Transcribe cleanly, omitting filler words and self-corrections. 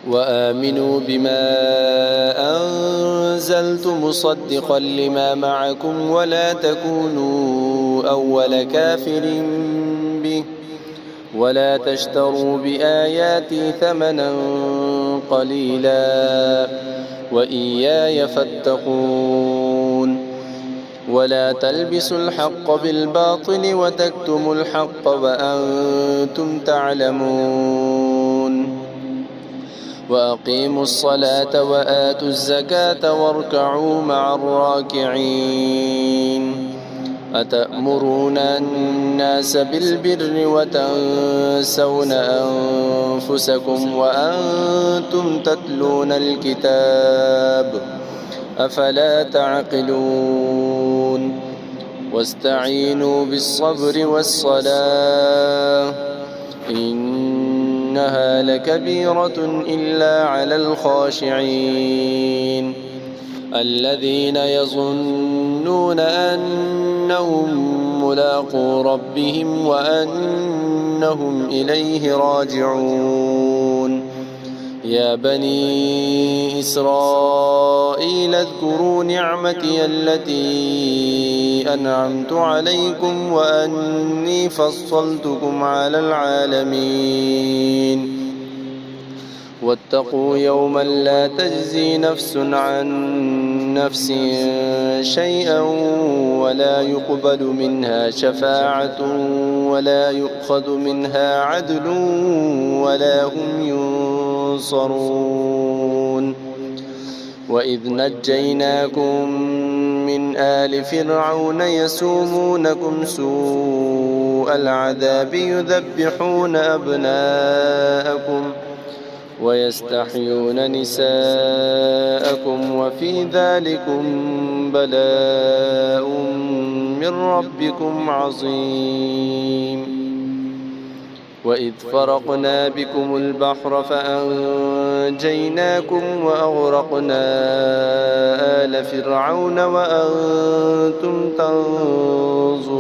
وآمنوا بما أنزلت مصدقا لما معكم ولا تكونوا أول كافر به ولا تشتروا بآياتي ثمنا قليلا وإياي فاتقون ولا تلبسوا الحق بالباطل وتكتموا الحق وأنتم تعلمون وأقيموا الصلاة وآتوا الزكاة واركعوا مع الراكعين أتأمرون الناس بالبر وتنسون أنفسكم وأنتم تتلون الكتاب أفلا تعقلون واستعينوا بالصبر والصلاة إنها لكبيرة إلا على الخاشعين الذين يظنون أنهم ملاقو ربهم وأنهم إليه راجعون يا بني إسرائيل اذكروا نعمتي التي أنعمت عليكم وأني فضلتكم على العالمين واتقوا يوما لا تجزي نفس عن نفس شيئا ولا يقبل منها شفاعة ولا يؤخذ منها عدل ولا هم ينصرون وإذ نجيناكم من آل فرعون يسومونكم سوء العذاب يذبحون أبناءكم ويستحيون نساءكم وفي ذلكم بلاء من ربكم عظيم وإذ فرقنا بكم البحر فأنجيناكم وأغرقنا آل فرعون وأنتم تنظرون